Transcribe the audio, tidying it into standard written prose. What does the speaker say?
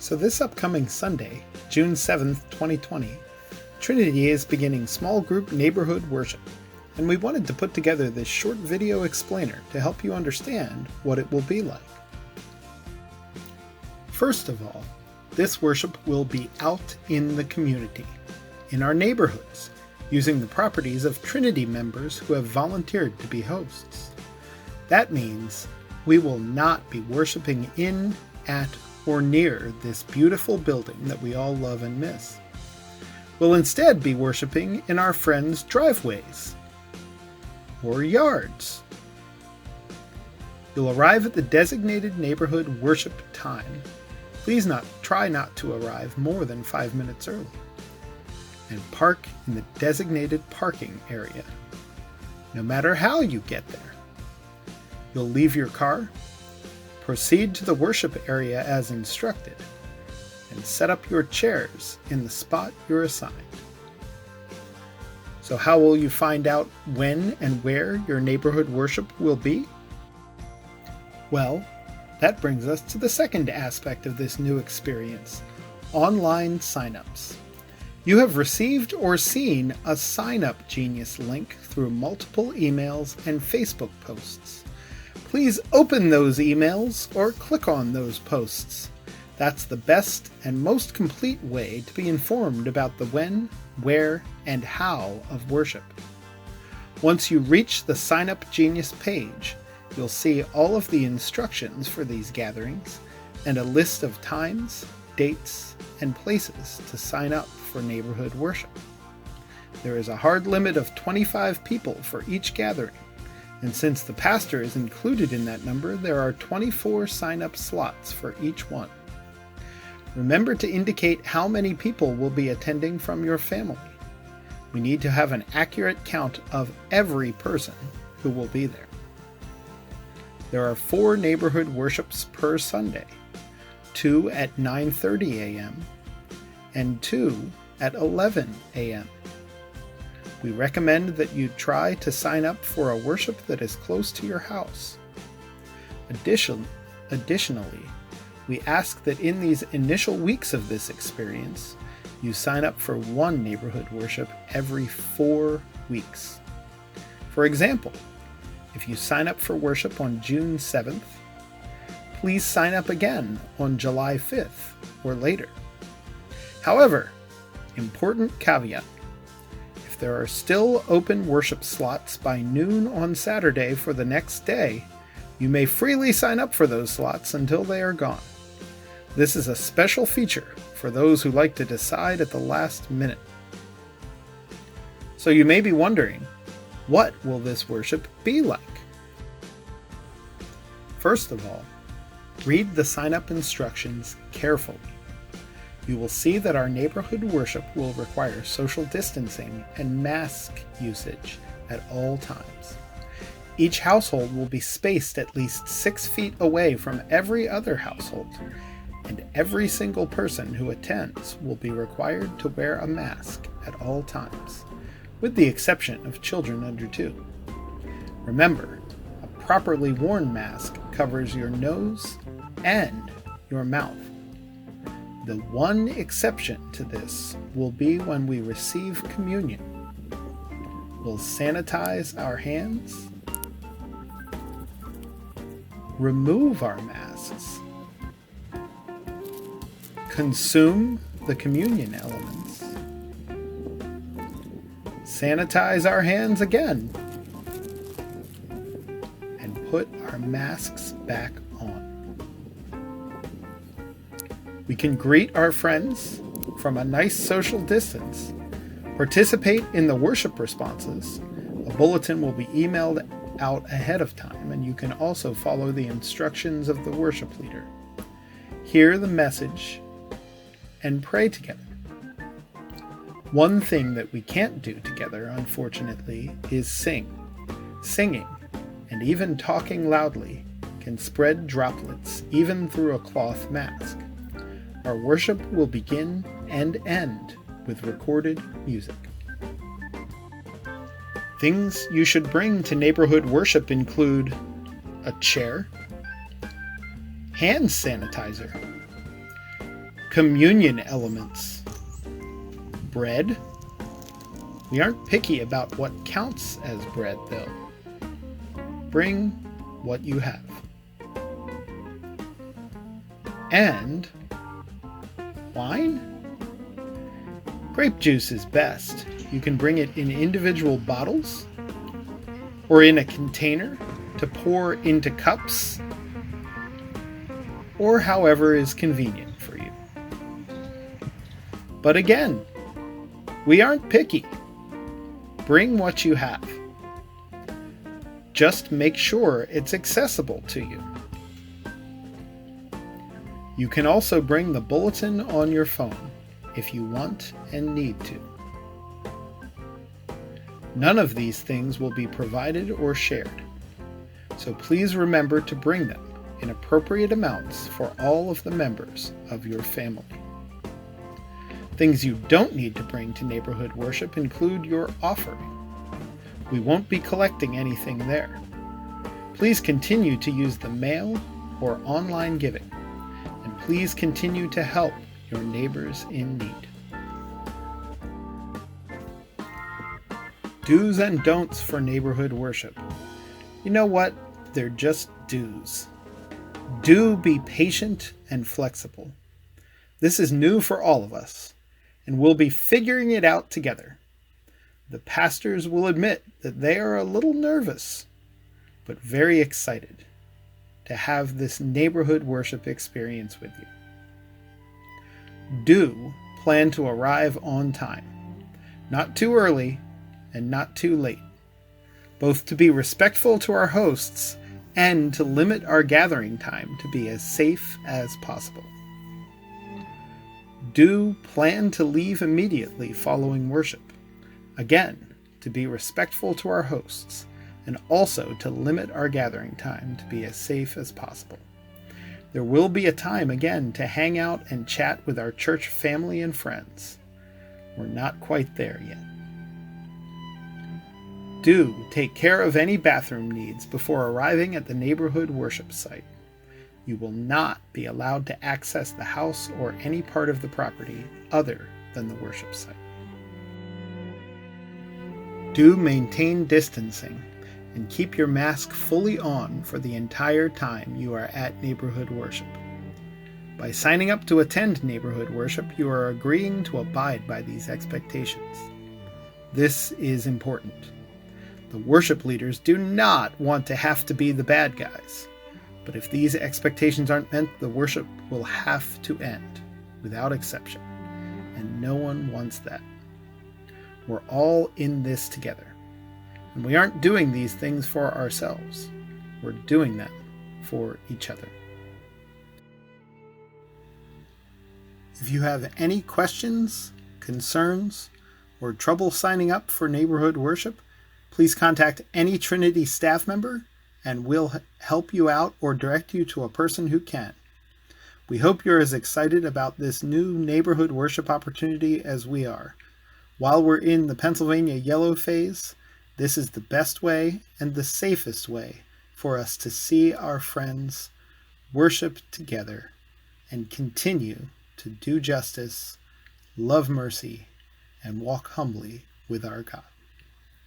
So this upcoming Sunday, June 7th, 2020, Trinity is beginning small group neighborhood worship, and we wanted to put together this short video explainer to help you understand what it will be like. First of all, this worship will be out in the community, in our neighborhoods, using the properties of Trinity members who have volunteered to be hosts. That means we will not be worshiping in, at, or near this beautiful building that we all love and miss. We'll instead be worshiping in our friends' driveways or yards. You'll arrive at the designated neighborhood worship time. Please try not to arrive more than 5 minutes early. And park in the designated parking area, no matter how you get there. You'll leave your car, proceed to the worship area as instructed, and set up your chairs in the spot you're assigned. So how will you find out when and where your neighborhood worship will be? Well, that brings us to the second aspect of this new experience, online signups. You have received or seen a SignUpGenius link through multiple emails and Facebook posts. Please open those emails or click on those posts. That's the best and most complete way to be informed about the when, where, and how of worship. Once you reach the SignUpGenius page, you'll see all of the instructions for these gatherings and a list of times, dates, and places to sign up for neighborhood worship. There is a hard limit of 25 people for each gathering, and since the pastor is included in that number, there are 24 sign-up slots for each one. Remember to indicate how many people will be attending from your family. We need to have an accurate count of every person who will be there. There are 4 neighborhood worships per Sunday, 2 at 9:30 a.m. and 2 at 11 a.m. We recommend that you try to sign up for a worship that is close to your house. Additionally, we ask that in these initial weeks of this experience, you sign up for one neighborhood worship every 4 weeks. For example, if you sign up for worship on June 7th, please sign up again on July 5th or later. However, important caveat: if there are still open worship slots by noon on Saturday for the next day, you may freely sign up for those slots until they are gone. This is a special feature for those who like to decide at the last minute. So you may be wondering, what will this worship be like? First of all, read the sign-up instructions carefully. You will see that our neighborhood worship will require social distancing and mask usage at all times. Each household will be spaced at least 6 feet away from every other household, and every single person who attends will be required to wear a mask at all times, with the exception of children under 2. Remember, a properly worn mask covers your nose and your mouth. The one exception to this will be when we receive communion. We'll sanitize our hands, remove our masks, consume the communion elements, sanitize our hands again, and put our masks back on. We can greet our friends from a nice social distance, participate in the worship responses. A bulletin will be emailed out ahead of time, and you can also follow the instructions of the worship leader. Hear the message and pray together. One thing that we can't do together, unfortunately, is sing. Singing, and even talking loudly, can spread droplets even through a cloth mask. Our worship will begin and end with recorded music. Things you should bring to neighborhood worship include a chair, hand sanitizer, Communion elements. Bread. We aren't picky about what counts as bread, though. Bring what you have. And wine? Grape juice is best. You can bring it in individual bottles or in a container to pour into cups, or however is convenient for you. But again, we aren't picky. Bring what you have. Just make sure it's accessible to you. You can also bring the bulletin on your phone if you want and need to. None of these things will be provided or shared, so please remember to bring them in appropriate amounts for all of the members of your family. Things you don't need to bring to neighborhood worship include your offering. We won't be collecting anything there. Please continue to use the mail or online giving, and please continue to help your neighbors in need. Do's and don'ts for neighborhood worship. You know what? They're just do's. Do be patient and flexible. This is new for all of us, and we'll be figuring it out together. The pastors will admit that they are a little nervous, but very excited to have this neighborhood worship experience with you. Do plan to arrive on time, not too early and not too late, both to be respectful to our hosts and to limit our gathering time to be as safe as possible. Do plan to leave immediately following worship, again, to be respectful to our hosts and also to limit our gathering time to be as safe as possible. There will be a time again to hang out and chat with our church family and friends. We're not quite there yet. Do take care of any bathroom needs before arriving at the neighborhood worship site. You will not be allowed to access the house or any part of the property other than the worship site. Do maintain distancing and keep your mask fully on for the entire time you are at neighborhood worship. By signing up to attend neighborhood worship, you are agreeing to abide by these expectations. This is important. The worship leaders do not want to have to be the bad guys, but if these expectations aren't met, the worship will have to end, without exception, and no one wants that. We're all in this together, and we aren't doing these things for ourselves. We're doing them for each other. If you have any questions, concerns, or trouble signing up for neighborhood worship, please contact any Trinity staff member and we'll help you out or direct you to a person who can. We hope you're as excited about this new neighborhood worship opportunity as we are. While we're in the Pennsylvania yellow phase, this is the best way and the safest way for us to see our friends worship together and continue to do justice, love mercy, and walk humbly with our God.